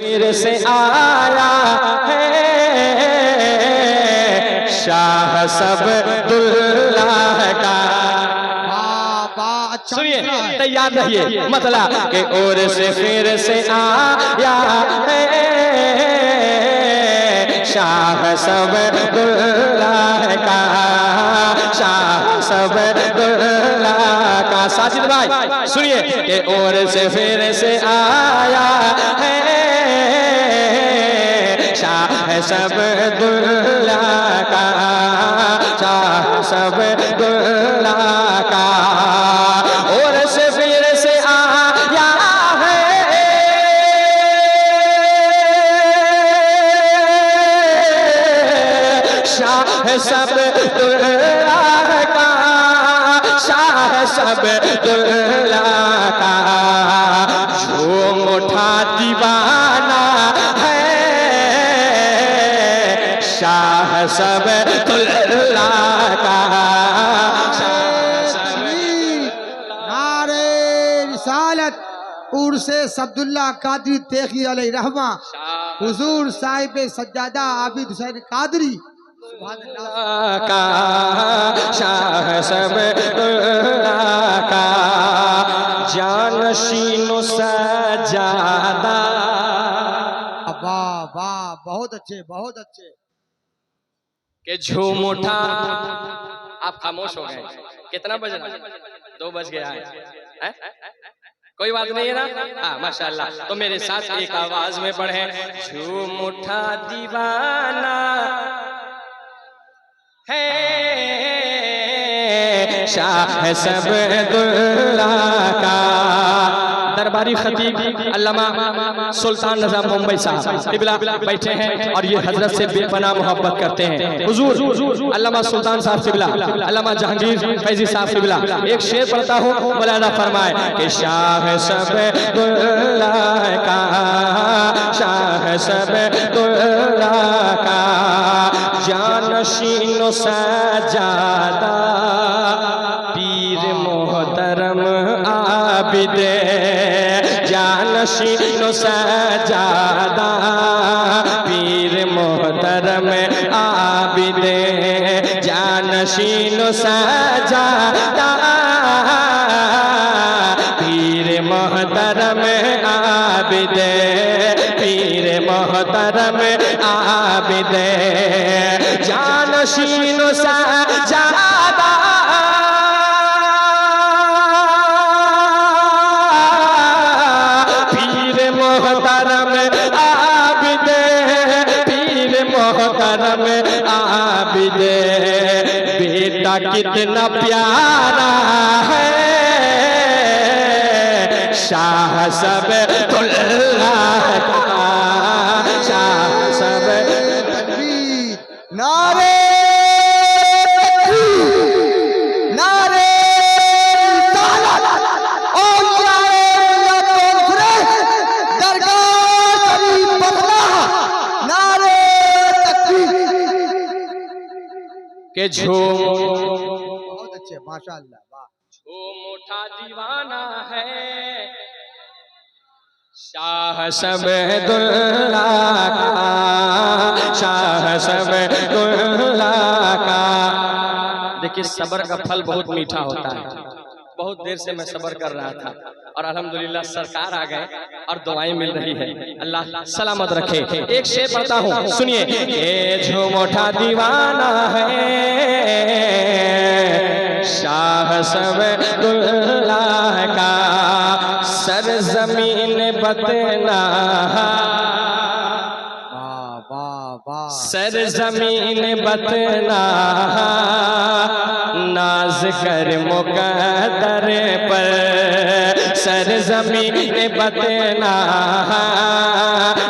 फिर से आया है शाह सबदुल्लाह का। सुनिए तैयार रहिए, मतलब के ओर से फिर से आया है शाह सबदुल्लाह का, शाह सबदुल्लाह का। साजिद भाई सुनिए के ओर से फिर से आया है शाह सबदुल्लाह का, शाह सबदुल्लाह का। और से फिर से आया है शाह सबदुल्लाह का, शाह सबदुल्लाह का। झूम उठा दीवाना है शाह सबदुल्लाह का। नारे रिसालत उर्से अब्दुल्ला कादरी तेखी अलैहि रहमा हुजूर साहिब सज्जादा आबिद हुसैन कादरी का, शाह सबदुल्लाह का। जानशीनो सजादा। वाह वाह, बहुत अच्छे बहुत अच्छे। के झूम उठा। आप खामोश हो गए, कितना बज रहा है? 2 बज गया है? कोई बात नहीं है ना? हाँ माशाल्लाह। तो मेरे साथ एक आवाज में पढ़े, झूम उठा दीवाना है शाह सबदुल्लाह का। दरबारी खतीब अल्लामा सुल्तान निजाम मुंबई साहब क़िबला बैठे हैं और ये हजरत से बेपनाह मोहब्बत करते हैं। हुजूर अल्लामा सुल्तान साहब क़िबला, अल्लामा जहांगीर फैजी साहब क़िबला। एक शेर पढ़ता हूँ, मौलाना फरमाए कि शाह सबदुल्लाह का, शाह सबदुल्लाह का। जानशीनो सजादा पीर मोहतरम आबिद, जानशीनो सजादा पीर मोहतरम आबिद, जानशीनो सजादा पीर मोहतरम आबिद, पीर मोहतरम आबिद। जानशीनो सजादा पीर मोहतरम आबिद, पीर मोहतरम आबिद। बेटा कितना प्यारा है शाह सबदुल्लाह का, शाह सबदुल्लाह। नारे नारे के झूम। बहुत अच्छे माशाअल्लाह, वाह। झूम उठा दीवाना है शाह सबदुल्लाह का, शाह सबदुल्लाह का। देखिए सब्र का फल बहुत मीठा होता है। बहुत देर से मैं सब्र कर रहा था और अल्हम्दुलिल्लाह सरकार आ गए और दुआएं मिल रही है। अल्लाह सलामत रखे। एक शेर पढ़ता हूँ, सुनिए। ये झूम उठा दीवाना है शाह सबदुल्लाह का। सरजमीन बतना, सरजमीन बतना नाज कर मुकद्दर पर, सरजमीन बतना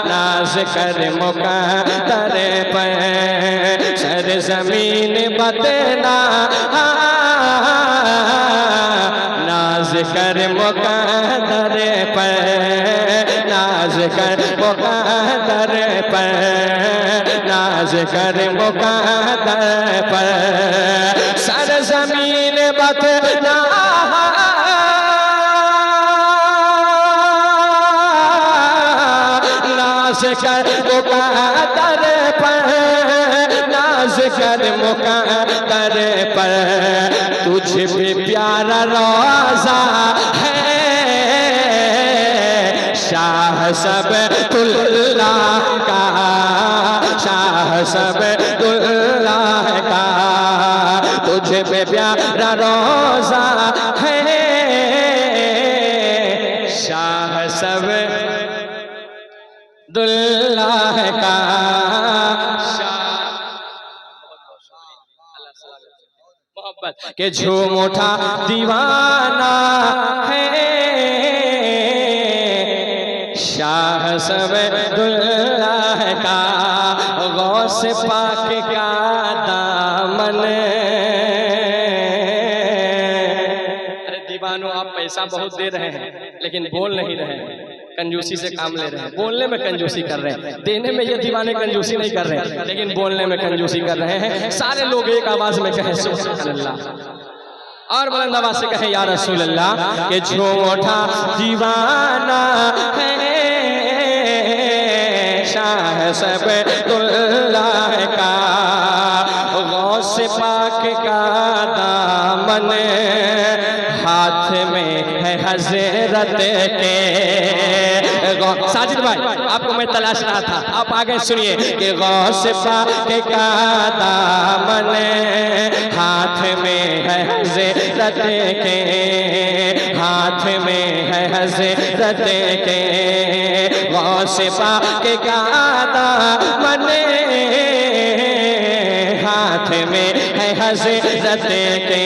नाज कर मुकद्दर पर, सरजमीन बतना नाज कर मुकद्दर पर, नाज कर मुकद्दर पर, नाज कर मुकद्दर पर। सरजमीन बतना नाज कर मुक़द्दर पर, नाज कर मुक़द्दर पर, तुझे भी प्यारा रोज़ा है शाह सबतुल्लाह का, शाह सबतुल्लाह का, तुझे पे प्यारा रोज़ा है शाह सबतुल्लाह का। मोहब्बत के झूम उठा दीवाना है शाह सबतुल्लाह का, गौस पाक का दामन। अरे दीवानों, आप पैसा बहुत दे रहे हैं लेकिन बोल नहीं रहे हैं, कंजूसी से काम ले रहे हैं। बोलने में कंजूसी कर रहे हैं, देने में ये दीवाने कंजूसी नहीं कर रहे हैं, लेकिन बोलने में कंजूसी कर रहे हैं। सारे लोग एक आवाज में कहें सुभान अल्लाह, और बुलंद आवाज से कहें या रसूल अल्लाह, के झूम उठा दीवाना है शाह सबतुल्लाह का, गौस पाक का दामन, हाथ में है हज़रत के। साजिद भाई, आपको मैं तलाश रहा था, आप आगे सुनिए कि गौस पाक का दामन, हाथ में है हज़रत के, हाथ में है हज़रत के, गौस पाक का दामन, हाथ में है हज़रत के,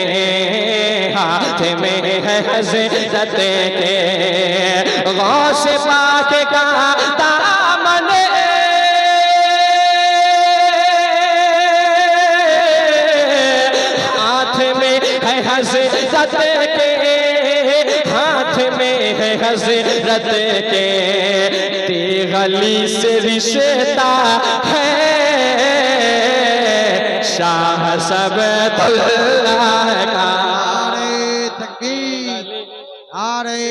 हाथ में है हज़रत के, गौस पाक का दामन, हाथ में है हज़रत के, हाथ में है हज़रत के, तेगली से रिश्ता है शाह सबतुल्लाह का। नारे तकबीर, नारे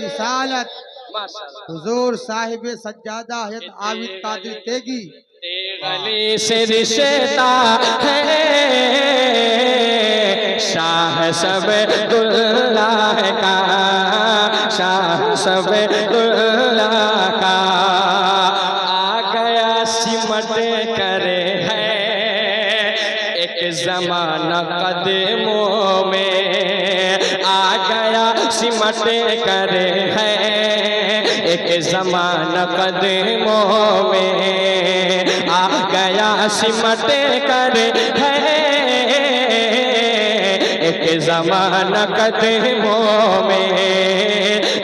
रिसालत, हुजूर साहिब सज्जादा हज़रत आबिद कादिर तेगी, तेगली से रिश्ता है शाह सबतुल्लाह का, शाह सबतुल्लाह का। आ गया सिमट करे है एक ज़माना कदमों में, आ गया सिमट करे है एक ज़माना कदमों में, आ गया सिमट करे है एक ज़माना कदमों में,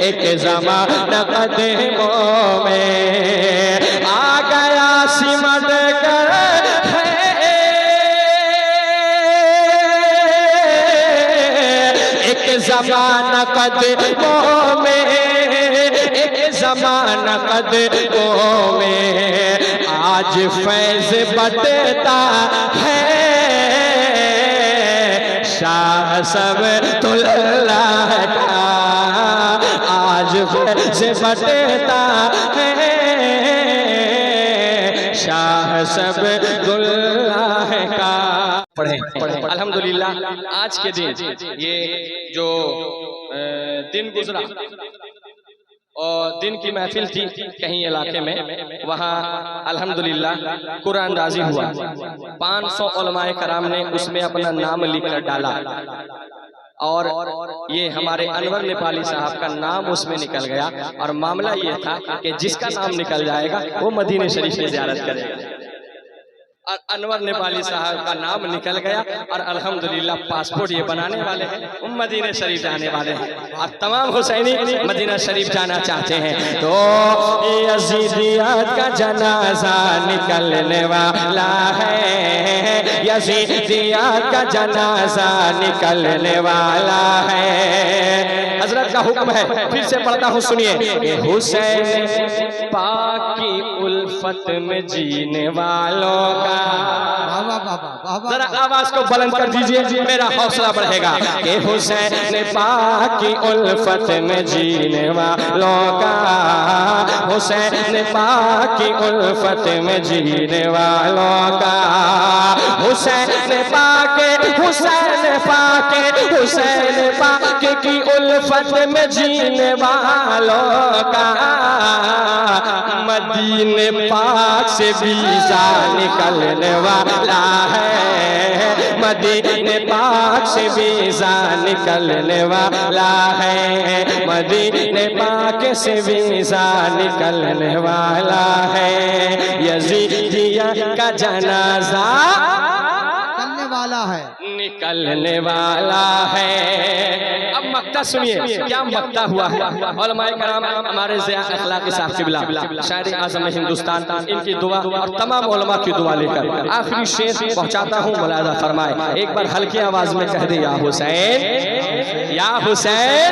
एक ज़माना कदमों में, आ गया सिमट कर है एक ज़माना कदमों में, एक ज़माना कदमों में, आज फैज़ बटता है शाह सबतुल्लाह का, आज फैज़ बटता है शाह सबतुल्लाह का। पढ़ें पढ़ें अल्हम्दुलिल्लाह, आज के दिन ये जो दिन गुजरा और दिन की महफिल थी कहीं इलाके में, वहाँ अल्हम्दुलिल्लाह कुरान अंदाज़ी हुआ। 500 उलमाए कराम ने उसमें अपना नाम लिखकर डाला और ये हमारे अनवर नेपाली साहब का नाम उसमें निकल गया। और मामला ये था कि जिसका नाम निकल जाएगा वो मदीने शरीफ की ज़ियारत करेगा। और अनवर नेपाली साहब का नाम निकल गया और अल्हम्दुलिल्लाह पासपोर्ट ये बनाने वाले हैं, मदीना शरीफ जाने वाले हैं। और तमाम हुसैनी मदीना शरीफ जाना चाहते हैं तो यजीदियत का जनाजा निकलने वाला है, यजीदियत का जनाजा निकलने वाला है। हजरत का हुक्म है, फिर से पढ़ता हूँ सुनिए। हुसैन पाक की उल्फत उल्फत में जीने वालों का। बाबा बाबा बाबा जरा आवाज को बुलंद कर दीजिए, मेरा हौसला बढ़ेगा। कि हुसैन पाक की उल्फत में जीने वालों का, हुसैन पाक की उल्फत में जीने वालों का, हुसैन पाक, हुसैन पाक, हुसैन पाक की उल्फत में जीने वालों का। मदीने पाक से वीज़ा निकलने वाला है, मदीने पाक से वीज़ा निकलने वाला है, मदीने पाक से वीज़ा निकलने वाला है। यजीदिया का जनाजा करने वाला है, निकलने वाला है। अब मक्ता सुनिए, क्या मक्ता हुआ है। उलमाए कराम हमारे ज़िया अखलाक़ी साहब क़िबला शायर आज़म हिंदुस्तान, इनकी दुआ और तमाम उलमा की दुआ लेकर आखिरी शेर पहुंचाता हूँ, मुलाज़ा फरमाए। एक बार हल्की आवाज में कह दे, या हुसैन, या हुसैन,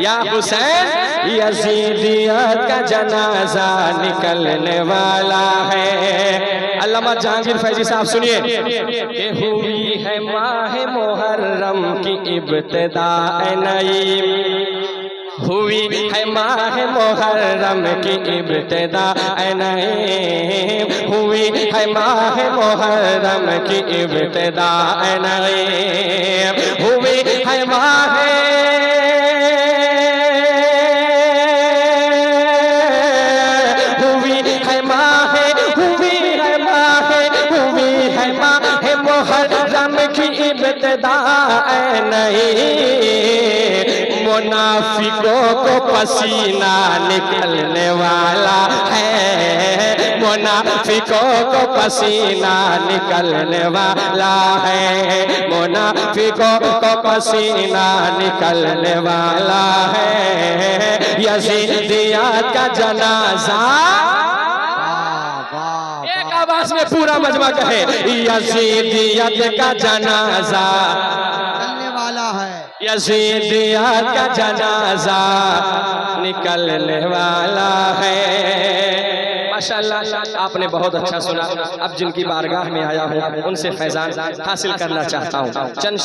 या हुसैन, यजीदियत का जनाजा निकलने वाला है। अल्लामा जहांगीर फैजी साहब सुनिए। कि हुई है माह मुहर्रम की इब्तिदा नई, हुई है माह मुहर्रम की इब्तिदा नई, हुई है माह मुहर्रम की इब्तिदा नई, हुई है माह, इब्तिदा नहीं। मुनाफिकों को पसीना निकलने वाला है, मुनाफिकों को पसीना निकलने वाला है, मुनाफिकों को पसीना निकलने वाला है। यजीदिया का जनाजा, एक आवाज में पूरा मजमा कहे, यजीदियत का जनाजा करने वाला है, यजीदियत का जनाजा निकलने वाला है। माशाअल्लाह, आपने बहुत अच्छा सुना। अब जिनकी बारगाह में आया हूँ उनसे फैजान हासिल करना चाहता हूँ। चंद